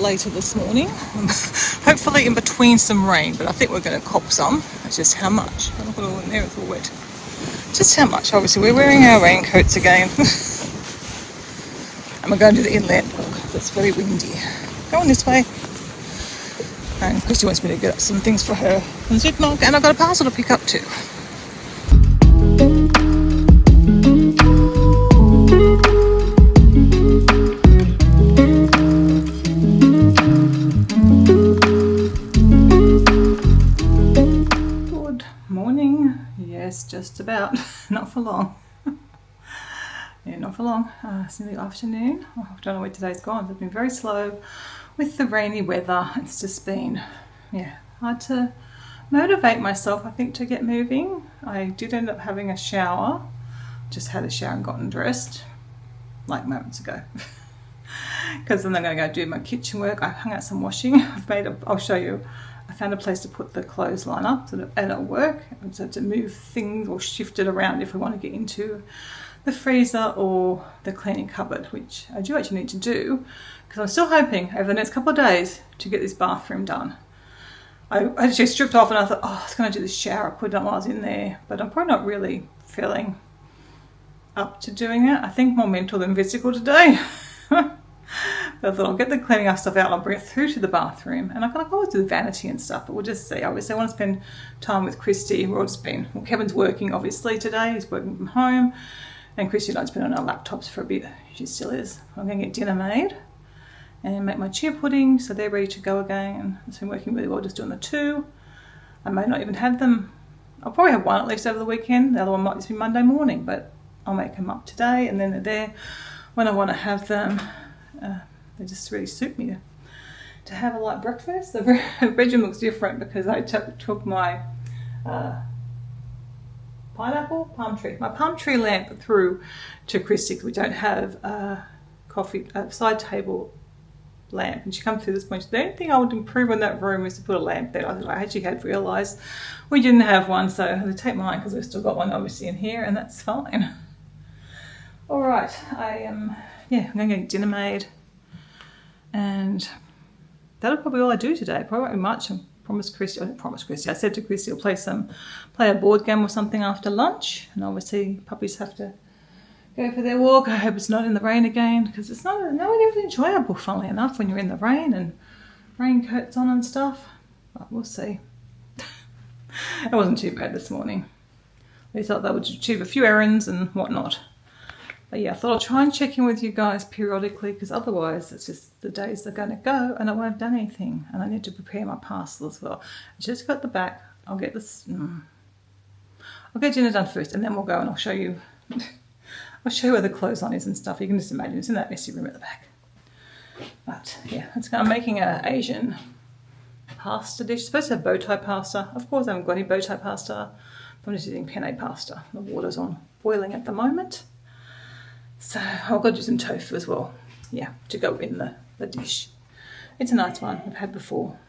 later this morning. Hopefully in between some rain, but I think we're going to cop some. It's just how much. Look at all in there, it's all wet. Just how much. Obviously we're wearing our raincoats again. And we're going to the inland walk. It's very windy. Going this way. And Christy wants me to get up some things for her from the supermarket, and I've got a parcel to pick up too. Good morning. Yes, just about. Not for long. Yeah, not for long. It's in the afternoon. I don't know where today's gone. It's been very slow with the rainy weather. It's just been, hard to motivate myself, I think, to get moving. I did end up having a shower. Just had a shower and gotten dressed, like moments ago. Because then I'm going to go do my kitchen work. I hung out some washing. I'll show you. I found a place to put the clothesline up and it'll work. So to move things or shift it around if we want to get into the freezer or the cleaning cupboard, which I do actually need to do because I'm still hoping over the next couple of days to get this bathroom done. I actually stripped off and I thought, I was going to do this shower, put it on while I was in there, but I'm probably not really feeling up to doing it. I think more mental than physical today. But I thought I'll get the cleaning up stuff out and I'll bring it through to the bathroom, and I can always do the vanity and stuff, but we'll just see. Obviously I want to spend time with Christy. Kevin's working obviously today, he's working from home, and Christy and I's been on our laptops for a bit. She still is. I'm going to get dinner made and make my chia pudding so they're ready to go again. It's been working really well just doing the two. I may not even have them. I'll probably have one at least over the weekend. The other one might just be Monday morning, but I'll make them up today and then they're there when I want to have them. They just really suit me to have a light breakfast. The bedroom looks different because I took my my palm tree lamp through to Christy because we don't have a side table lamp, and she come through this point. The only thing I would improve in that room is to put a lamp there. I actually had realised we didn't have one, so I had to take mine because we've still got one obviously in here, and that's fine. All right, I'm going to get dinner made, and that'll probably be all I do today. Probably won't be much. I said to Christy I'll play a board game or something after lunch, and obviously puppies have to go for their walk. I hope it's not in the rain again, because it's not even enjoyable, funnily enough, when you're in the rain and raincoats on and stuff. But we'll see. It wasn't too bad this morning. We thought they would achieve a few errands and whatnot. But yeah, I thought I'll try and check in with you guys periodically, because otherwise it's just the days are going to go and I won't have done anything, and I need to prepare my parcel as well. I just got the back. I'll get dinner done first, and then we'll go and I'll show you where the clothesline is and stuff. You can just imagine it's in that messy room at the back. But yeah, I'm making an Asian pasta dish. It's supposed to have bow tie pasta. Of course I haven't got any bow tie pasta. I'm just using penne pasta. The water's on boiling at the moment. So I've got to do some tofu as well, to go in the dish. It's a nice one I've had before.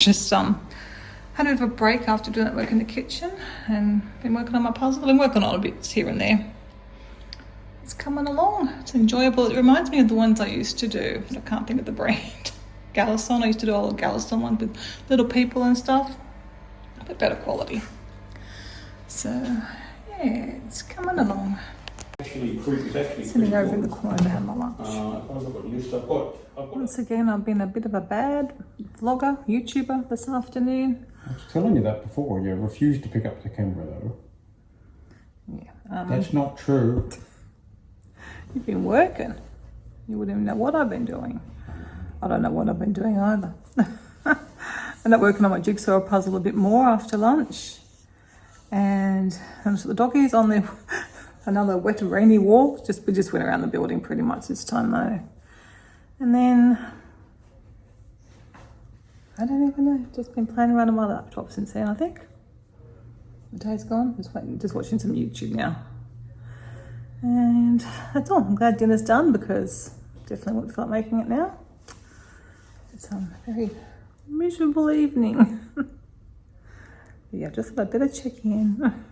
Just had a bit of a break after doing that work in the kitchen and been working on my puzzle. I've been working on a bit here and there. It's coming along. It's enjoyable. It reminds me of the ones I used to do, but I can't think of the brand. Galison. I used to do all the Galison ones with little people and stuff, but better quality. So yeah, it's coming along. Sitting over in the corner to have my lunch. Once again, I've been a bit of a bad vlogger, YouTuber this afternoon. I was telling you that before. You refused to pick up the camera though. Yeah. That's not true. You've been working. You wouldn't even know what I've been doing. I don't know what I've been doing either. I ended up working on my jigsaw puzzle a bit more after lunch. And the doggies on their another wet rainy walk. We just went around the building pretty much this time though. And then I don't even know, just been playing around on my laptop since then, I think. The day's gone, just watching some YouTube now. And that's all. I'm glad dinner's done because definitely won't feel like making it now. It's a very miserable evening. Yeah, just thought I'd better check in.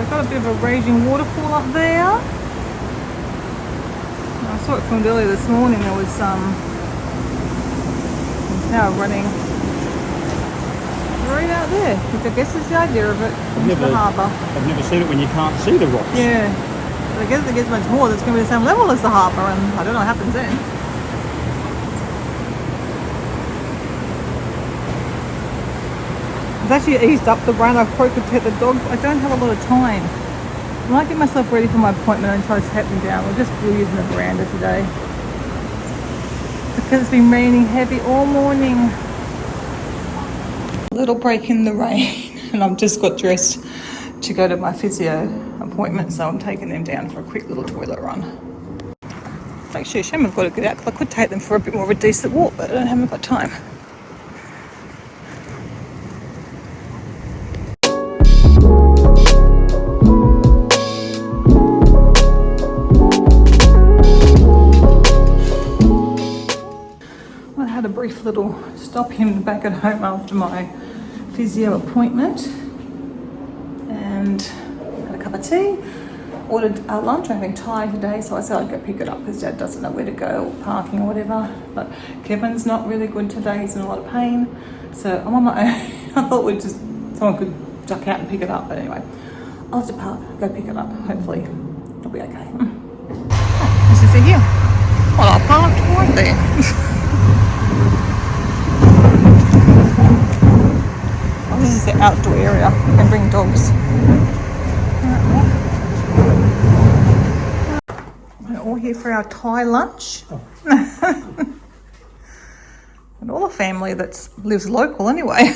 Got a bit of a raging waterfall up there. I saw it filmed earlier this morning. There was now running right out there, which I guess is the idea of it. Into the harbour. I've never seen it when you can't see the rocks. Yeah, but I guess if it gets much more, it's going to be the same level as the harbour, and I don't know what happens then. I've actually eased up the run. I probably could take the dog. I don't have a lot of time. I might get myself ready for my appointment and try to take them down. We're just using the veranda today because it's been raining heavy all morning. A little break in the rain and I've just got dressed to go to my physio appointment, so I'm taking them down for a quick little toilet run. Actually, a shame I've got to get out because I could take them for a bit more of a decent walk, but I haven't got time. A brief little stop in back at home after my physio appointment and had a cup of tea, ordered lunch. I'm having Thai today, so I said I'd go pick it up because Dad doesn't know where to go or parking or whatever, but Kevin's not really good today. He's in a lot of pain, so I'm on my own. I thought someone could duck out and pick it up, but anyway, I'll have to park, go pick it up. Hopefully it'll be okay. As you see here, well, I parked right there. This is the outdoor area. You can bring dogs. We're all here for our Thai lunch. Oh. And all the family that lives local anyway.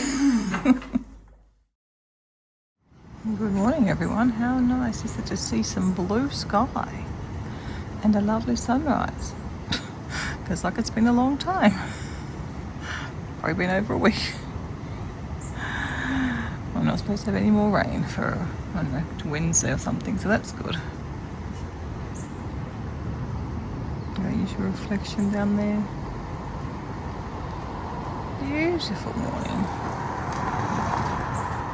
Good morning everyone. How nice is it to see some blue sky and a lovely sunrise. Feels like it's been a long time. Probably been over a week. I'm not supposed to have any more rain for, I don't know, to Wednesday or something, so that's good. Use your reflection down there. Beautiful morning.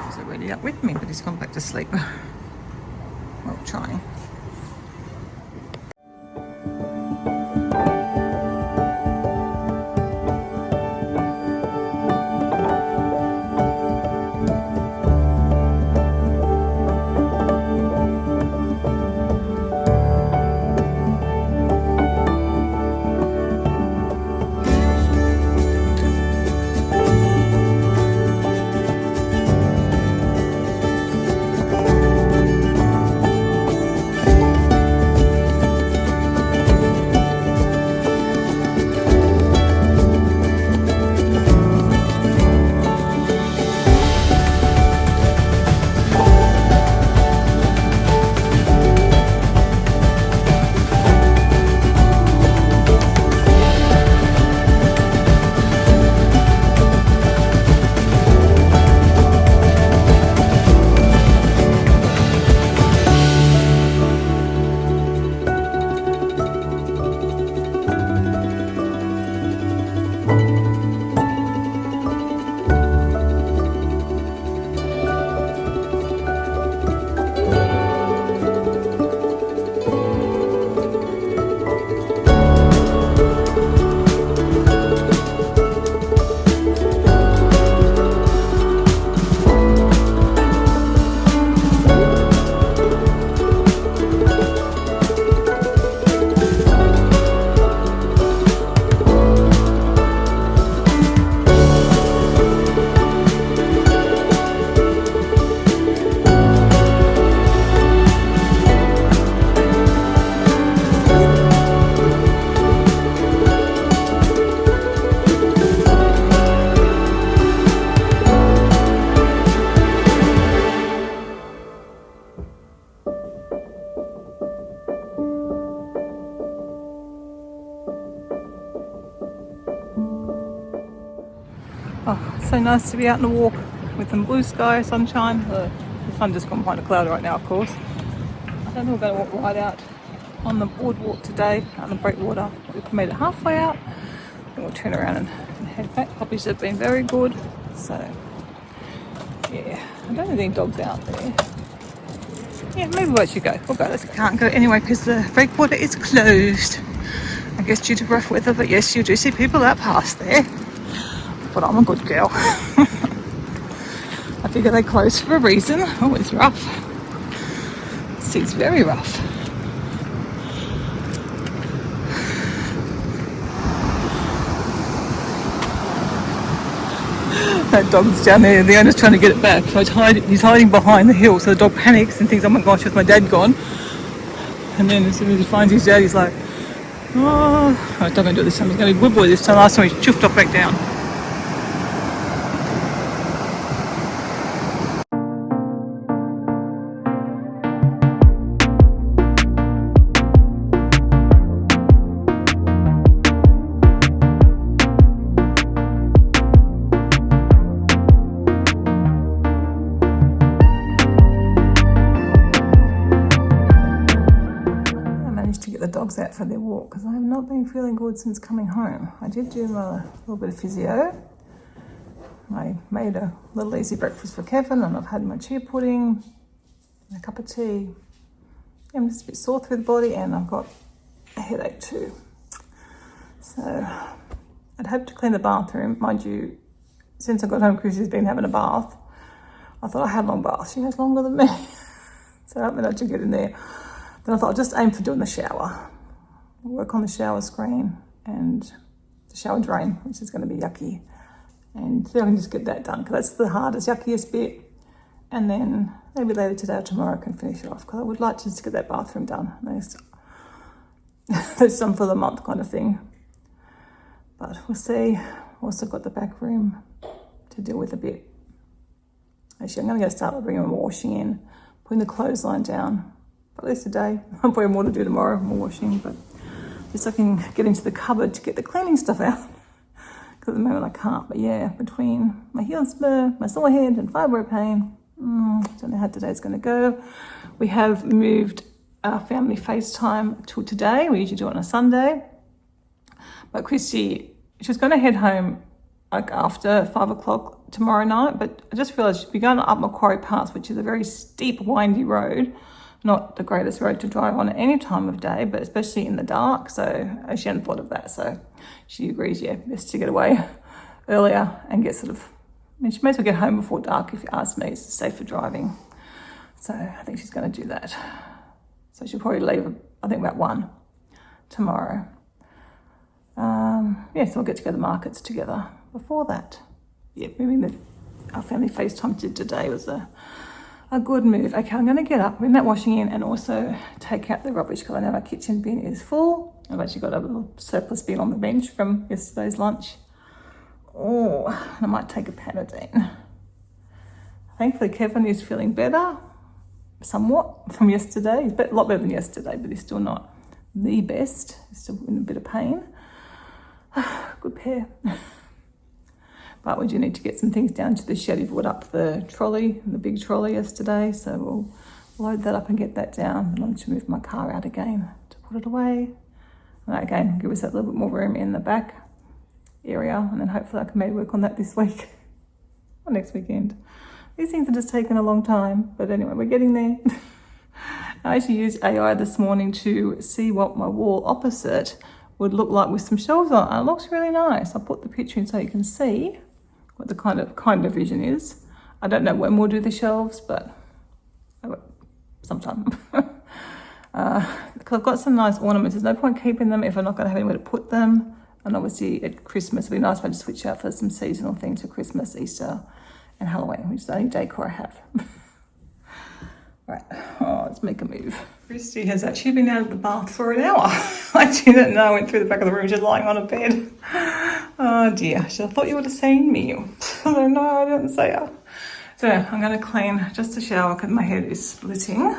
He's already up with me, but he's gone back to sleep. Well, trying. Oh, it's so nice to be out on a walk with some blue sky, sunshine. The sun just gone behind a cloud right now, of course. I don't think we're going to walk right out on the boardwalk today, out on the breakwater. We've made it halfway out, and we'll turn around and head back. Puppies have been very good, so yeah. I don't have any dogs out there. Yeah, maybe we should go. We'll go. Let's can't go anyway because the breakwater is closed. I guess due to rough weather, but yes, you do see people out past there. But I'm a good girl. I figure they closed for a reason. Oh, it's rough. It's very rough. That dog's down there, the owner's trying to get it back. So he's hiding behind the hill, so the dog panics and thinks, oh my gosh, is my dad gone? And then as soon as he finds his dad, he's like, oh, I'm not going to do it this time. He's going to be a good boy this time. Last time he chuffed off back down. The dogs out for their walk because I have not been feeling good since coming home. I did do a little bit of physio. I made a little easy breakfast for Kevin and I've had my chia pudding and a cup of tea. I'm just a bit sore through the body and I've got a headache too. So I'd hoped to clean the bathroom. Mind you, since I got home, Chrissy's been having a bath. I thought I had a long bath. She has longer than me. So I haven't managed to get in there. Then I thought I'll just aim for doing the shower. Work on the shower screen and the shower drain, which is going to be yucky. And then I can just get that done because that's the hardest, yuckiest bit. And then maybe later today or tomorrow I can finish it off because I would like to just get that bathroom done. That's done for the month kind of thing. But we'll see. Also got the back room to deal with a bit. Actually, I'm going to go start by bringing my washing in, putting the clothesline down. At least today. I'll probably have more to do tomorrow, more washing, but at least I can get into the cupboard to get the cleaning stuff out. Because at the moment I can't. But yeah, between my heel spur, my sore head and fibro pain, don't know how today's going to go. We have moved our family FaceTime till today. We usually do it on a Sunday. But Chrissy, she was going to head home like after 5 o'clock tomorrow night, but I just realised she'd be going up Macquarie Pass, which is a very steep, windy road. not the greatest road to drive on at any time of day, but especially in the dark. So she hadn't thought of that. So she agrees, yeah, best to get away earlier and get sort of, I mean, she may as well get home before dark if you ask me. It's safer driving. So I think she's going to do that. So she'll probably leave, I think, about 1 tomorrow. Yeah, so we'll get to go to the markets together before that. Yeah, moving our family FaceTime today was a good move. Okay, I'm going to get up, bring that washing in, and also take out the rubbish because I know my kitchen bin is full. I've actually got a little surplus bin on the bench from yesterday's lunch. Oh, I might take a Panadine. Thankfully, Kevin is feeling better, somewhat, from yesterday. He's a lot better than yesterday, but he's still not the best. He's still in a bit of pain. Good pair. But we do need to get some things down to the shed. He brought up the trolley, the big trolley yesterday, so we'll load that up and get that down. I need to move my car out again to put it away. And that again, give us that little bit more room in the back area, and then hopefully I can maybe work on that this week or next weekend. These things are just taking a long time, but anyway, we're getting there. I actually used AI this morning to see what my wall opposite would look like with some shelves on, and it looks really nice. I'll put the picture in so you can see what the kind of vision is. I don't know when we'll do the shelves, but sometime. Because I've got some nice ornaments. There's no point keeping them if I'm not going to have anywhere to put them. And obviously at Christmas, it'd be nice if I just switch out for some seasonal things for Christmas, Easter, and Halloween, which is the only decor I have. Right, let's make a move. Christy has actually been out of the bath for an hour. I didn't know. I went through the back of the room, just lying on a bed. Oh dear, I thought you would have seen me. Oh no, I didn't see her. So I'm going to clean just the shower because my head is splitting.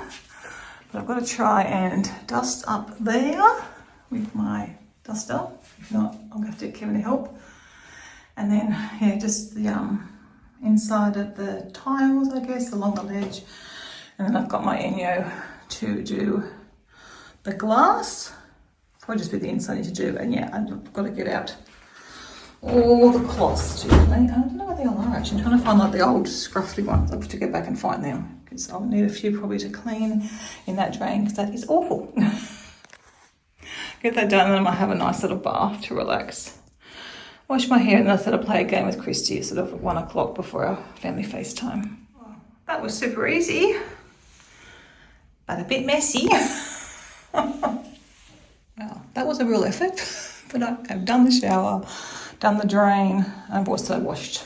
But I've got to try and dust up there with my duster. If not, I'm going to have to get Kevin to help. And then, yeah, just the inside of the tiles, I guess, along the ledge. And then I've got my Enyo to do the glass. Probably just be the inside I need to do. And yeah, I've got to get out all the cloths too. I don't know where they all are actually. I'm trying to find like the old scruffy ones. I'll have to get back and find them because I'll need a few probably to clean in that drain because that is awful. Get that done and then I might have a nice little bath to relax. Wash my hair and then I sort of play a game with Christy sort of at 1 o'clock before our family FaceTime. That was super easy, but a bit messy. Well, that was a real effort, but I've done the shower, done the drain. I've also washed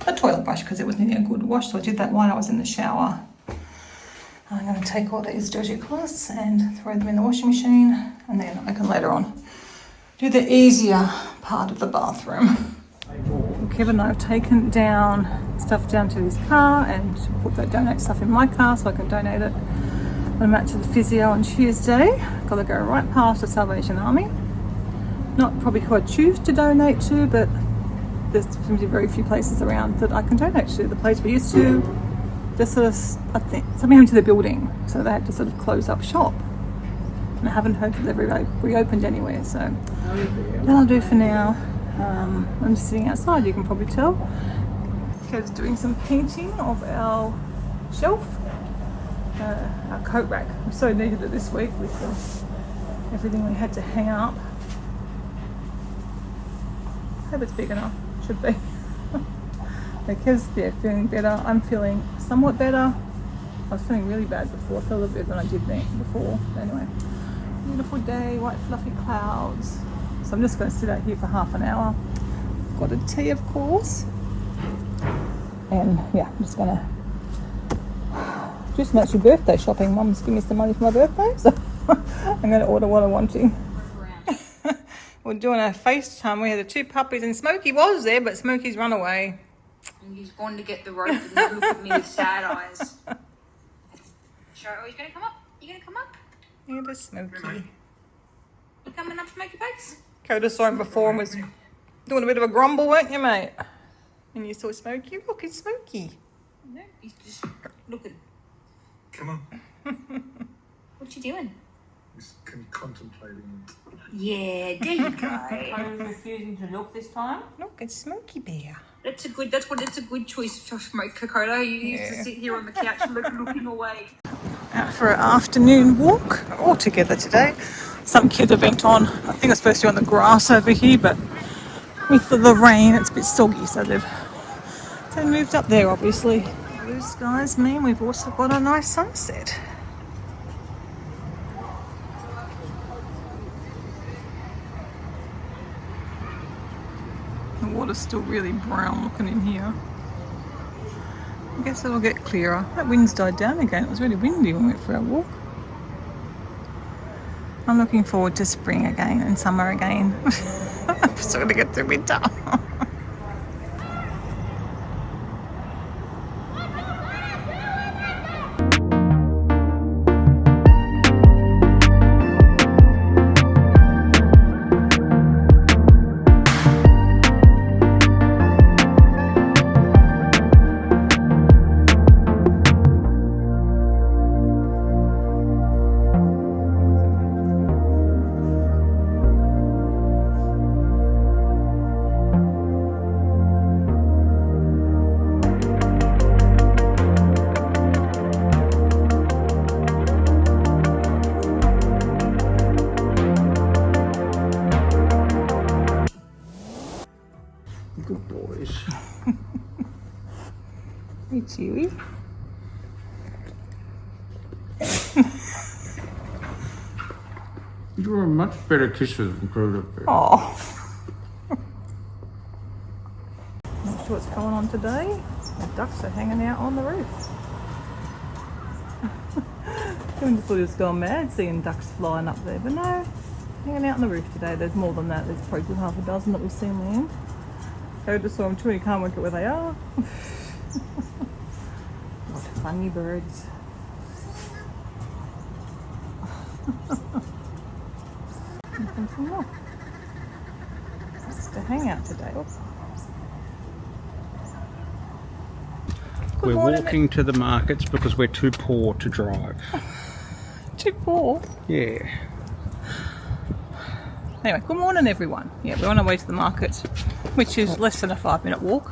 a toilet brush because it was needing a good wash, so I did that while I was in the shower. I'm going to take all these dirty cloths and throw them in the washing machine, and then I can later on do the easier part of the bathroom. Kevin and I have taken down stuff down to his car and put that donate stuff in my car so I can donate it when I'm out to the physio on Tuesday. Got to go right past the Salvation Army. Not probably who I choose to donate to, but there's very few places around that I can donate to. The place we used to, just sort of, I think, something happened to the building, so they had to sort of close up shop. And I haven't heard that they've reopened anywhere, so that'll do for now. I'm just sitting outside, you can probably tell. Kev's doing some painting of our shelf, our coat rack. We so needed it this week with everything we had to hang up. I hope it's big enough, should be. Kev's feeling better, I'm feeling somewhat better. I was feeling really bad before, I felt a bit when I did that before. But anyway, beautiful day, white fluffy clouds. So I'm just going to sit out here for half an hour. Got a tea, of course. And yeah, I'm just going to do some actual birthday shopping. Mum's giving me some money for my birthday, so I'm going to order what I'm wanting. We're doing a FaceTime. We had the 2 puppies and Smokey was there, but Smokey's run away. And he's gone to get the rope and not look at me with sad eyes. Oh, he's going to come up? You going to come up? Yeah, there's Smokey. You coming up, Smokey Bakes? Coda saw him before and was doing a bit of a grumble, weren't you, mate? And you saw Smokey. Look, it's Smokey. No, he's just looking. Come on. What you doing? He's contemplating. Yeah, there you go. I'm refusing to look this time. Look, it's Smokey Bear. It's a good choice for Smoke Kokoda. You used to sit here on the couch looking away. Out for an afternoon walk all together today. Some kid event on. I think it's supposed to be on the grass over here, but with the rain it's a bit soggy, so they've moved up there obviously. Blue skies mean we've also got a nice sunset. The water's still really brown looking in here. I guess it'll get clearer. That wind's died down again. It was really windy when we went for our walk. I'm looking forward to spring again and summer again. I'm still going to get through winter. Good boys. Hey, Chewy. You're a much better kisser than Cruder. Oh. Not sure what's going on today. The ducks are hanging out on the roof. I thought he was going mad seeing ducks flying up there, but no, hanging out on the roof today. There's more than that. There's probably half a dozen that we've seen land. I just saw them too, and you can't work out where they are. What funny birds. Looking for more. It's to hang out today. We're walking to the markets because we're too poor to drive. Too poor? Yeah. Anyway, good morning everyone. Yeah, we're on our way to the market, which is less than a 5-minute walk.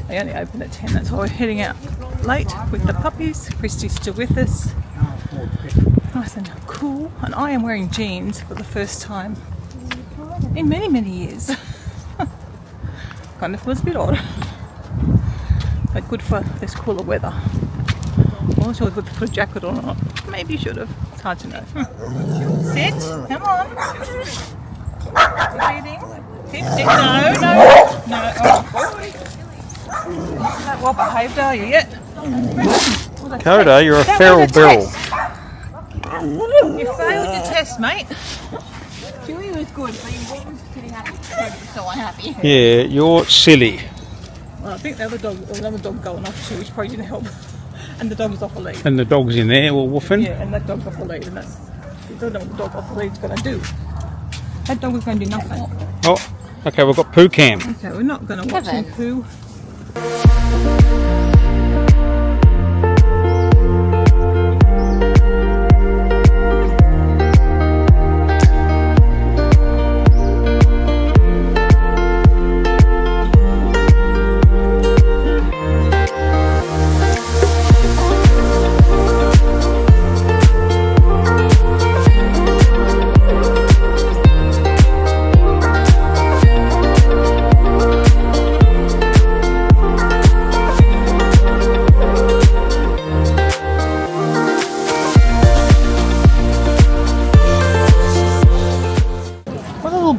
They only open at 10, that's why we're heading out late with the puppies. Christy's still with us. Nice and cool. And I am wearing jeans for the first time in many, many years. Kind of feels a bit odd. But good for this cooler weather. I'm not sure if I put a jacket on or not. Maybe you should have. It's hard to know. Sit. Come on. Breathing. Keep sit. No. Oh. Not well behaved, are you yet? Coda, you're a feral bill. You failed your test, mate. Chewy was good, but you wasn't pretty happy. So unhappy. Yeah, you're silly. Well, I think the other dog, or another dog going off too, which probably didn't help. And the dog's off the lead. And the dog's in there, all woofing. Yeah, and that dog's off the lead, and that's, you don't know what the dog off the lead's going to do. That dog is going to do nothing. Oh, okay, we've got poo cam. Okay, we're not going to watch him poo.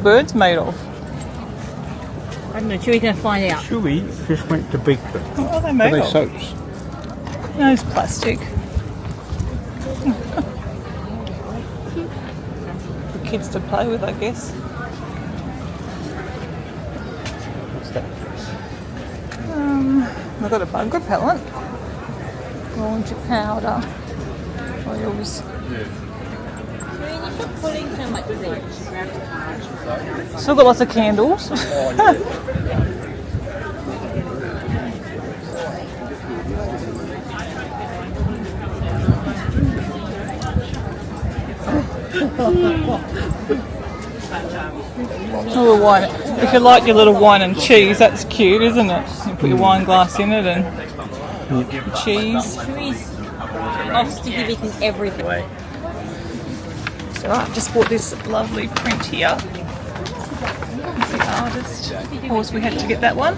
Birds made of? I don't know, Chewy's going to find out. Chewy just went to beat them. What are they made Are they of? soaps? No, it's plastic. For kids to play with, I guess. What's that? I've got a bug repellent. Laundry powder. Oils. Putting so much things. Still got lots of candles. Oh, wine. If you like your little wine and cheese, that's cute, isn't it? You put your wine glass in it and cheese. Off sticky beating everything. So I just bought this lovely print here. The artist. Of course, we had to get that one.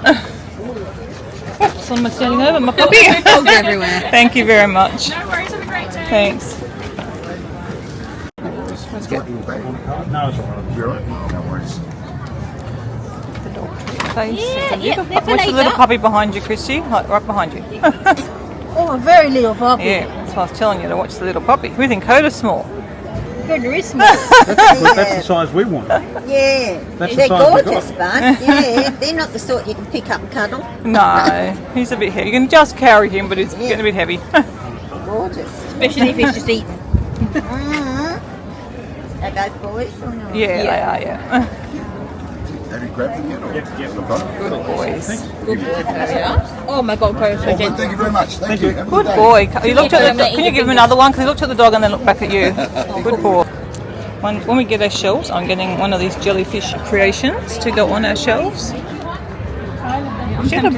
Someone's standing over my puppy. Dogs everywhere. Thank you very much. No worries, have a great day. Thanks. Let's get No, it's alright. You're alright. No worries. the dog face. Yeah, Watch they're the for little later. puppy behind you, Christy. Like right behind you. Oh, a very little puppy. Yeah, that's why I was telling you to watch the little puppy. We think Coda's small. Very very small. That's the size we want. Yeah, That's they're the size we gorgeous, got. but yeah, they're not the sort you can pick up and cuddle. No, he's a bit heavy. You can just carry him, but it's getting a bit heavy. Gorgeous. Especially if he's just eating. Are both boys or not? Yeah, they are, yeah. Have you grabbed it yet? Or? Yes. No problem. Good boys. Good boy, Coda. Oh my God, Coda's so Oh, good. gentle. Thank you very much. Thank you. Have a Good day. boy. You looked at the, Eat can you your give him fingers. another one? Because he looked at the dog and then looked back at you. Good boy. When we get our shelves, I'm getting one of these jellyfish creations to go on our shelves. She had a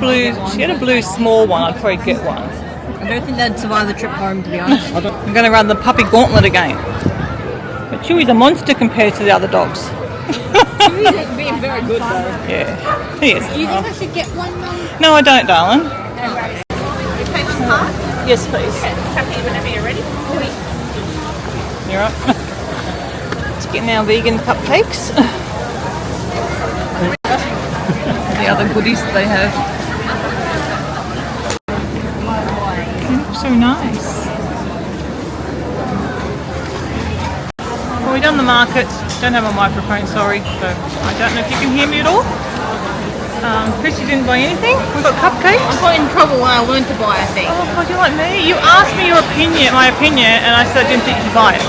blue small one. I'd probably get one. I don't think they'd survive the trip home, to be honest. I'm going to run the puppy gauntlet again. But Chewy's a monster compared to the other dogs. He's being very good though. Yeah, he is. Do you think I should get one, Mum? No, I don't, darling. Pay on card? Yes, please. Tap here whenever you're ready. You're right. Let's get now vegan cupcakes. The other goodies that they have. They look so nice. Well, we've done the market. Don't have a microphone, sorry. So I don't know if you can hear me at all. Chrissy didn't buy anything. We've got cupcakes. I got in trouble when I went to buy a thing. Oh, God, you're like me. You asked me my opinion, and I said I didn't think you should buy it.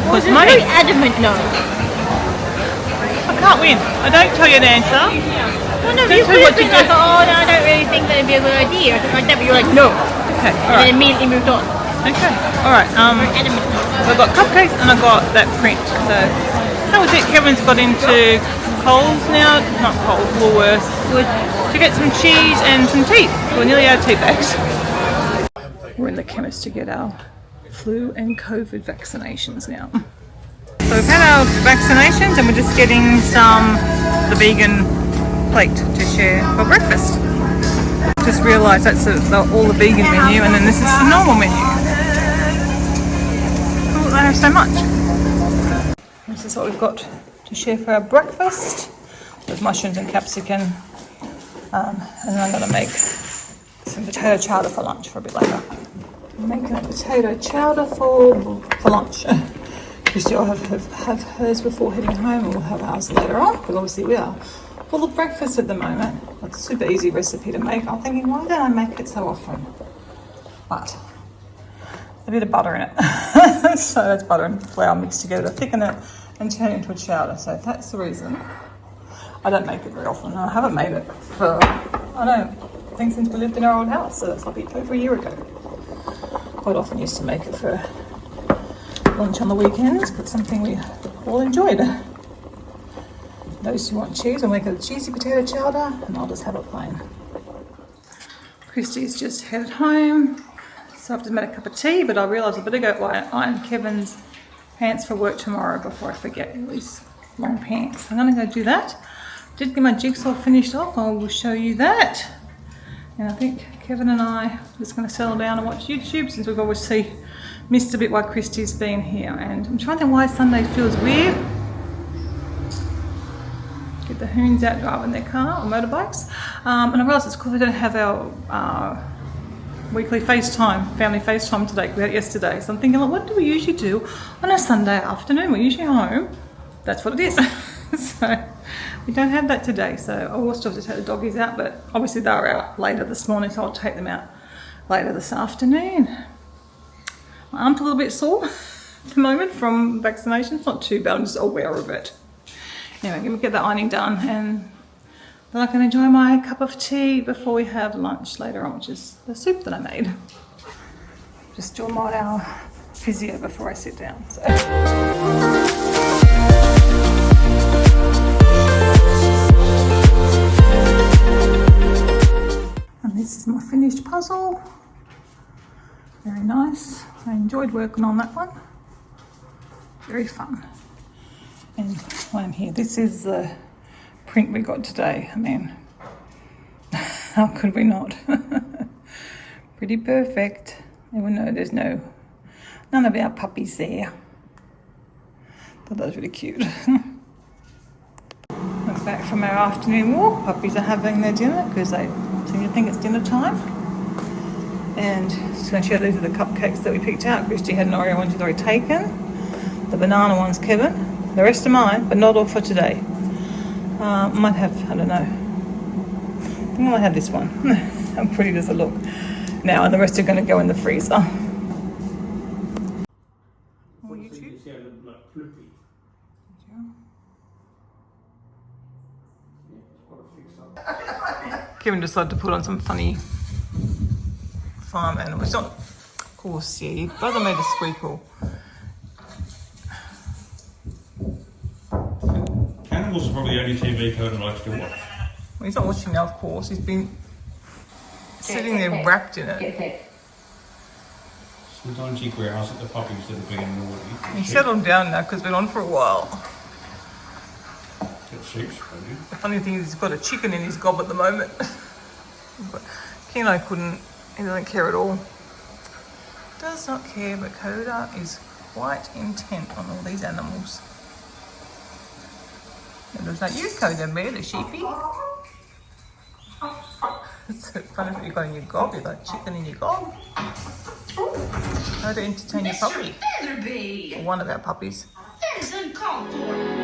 I was Because money. very adamant no. I can't win. I don't tell you an answer. Well, no, Don't you tell could you have what to been like, oh, no, I don't really think that'd be a good idea or something like that, but you're like, no. Okay, And alright. then immediately moved on. Okay, alright. Adamant. So I got cupcakes and I got that print. So that was it. Kevin's got into Coles now, not Coles, Woolworths, to get some cheese and some tea. We're nearly out of tea bags. We're in the chemist to get our flu and COVID vaccinations now. So we've had our vaccinations and we're just getting the vegan plate to share for breakfast. Just realised that's all the vegan menu and then this is the normal menu. Oh, they have so much. This is what we've got to share for our breakfast. There's mushrooms and capsicum. And then I'm going to make some potato chowder for lunch for a bit later. I'm making a potato chowder for lunch. Christy will have hers before heading home and we'll have ours later on. Because obviously we are full of breakfast at the moment. It's a super easy recipe to make. I'm thinking, why don't I make it so often? But a bit of butter in it. So that's butter and flour mixed together to thicken it and turn it into a chowder. So that's the reason. I don't make it very often. I haven't made it for, I think since we lived in our old house. So that's like over a year ago. Quite often used to make it for lunch on the weekends, but something we all enjoyed. Those who want cheese will make a cheesy potato chowder and I'll just have it plain. Christy's just headed home. So I've just made a cup of tea, but I realised I better go iron Kevin's pants for work tomorrow before I forget these long pants. I'm going to go do that. Did get my jigsaw finished off. I will show you that. And I think Kevin and I are just going to settle down and watch YouTube since we've obviously missed a bit while Christy's been here. And I'm trying to think why Sunday feels weird. Get the hoons out driving their car or motorbikes. And I realised it's because we don't have our weekly FaceTime, family FaceTime today. We had it yesterday. So I'm thinking, like, what do we usually do on a Sunday afternoon? We're usually home. That's what it is. So we don't have that today. So I will still have to take the doggies out, but obviously they were out later this morning, so I'll take them out later this afternoon. My arm's a little bit sore at the moment from vaccination. It's not too bad, I'm just aware of it. Anyway, I'm going to get the ironing done and then I can enjoy my cup of tea before we have lunch later on, which is the soup that I made. Just do our physio before I sit down. So. And this is my finished puzzle. Very nice. I enjoyed working on that one. Very fun. And while I'm here, this is the print we got today. I mean, how could we not? Pretty perfect. Even though there's none of our puppies there. Thought that was really cute. We're back from our afternoon walk. Puppies are having their dinner because they seem to think it's dinner time. And just going to share these are the cupcakes that we picked out. Christy had an Oreo one she's already taken. The banana one's Kevin. The rest are mine, but not all for today. Might have, I don't know. I think I might have this one. How pretty does it look? Now, and the rest are going to go in the freezer. More YouTube? Kevin decided to put on some funny farm animals. It's not, of course, yeah, your brother made a squeakle. Animals are probably the only TV Conan likes to watch. Well, he's not watching now, of course. He's been sitting there wrapped in it. Sometimes he growls at the puppies that are being naughty. He's settled down now because it's been on for a while. Got sheep, maybe. The funny thing is he's got a chicken in his gob at the moment. But Keno couldn't, he doesn't care at all. Does not care, but Coda is quite intent on all these animals. It looks like you, Coda, Bear, the sheepy. It's so funny what you've got in your gob. You've got chicken in your gob. How to entertain your puppy. Or one of our puppies. There's a condor.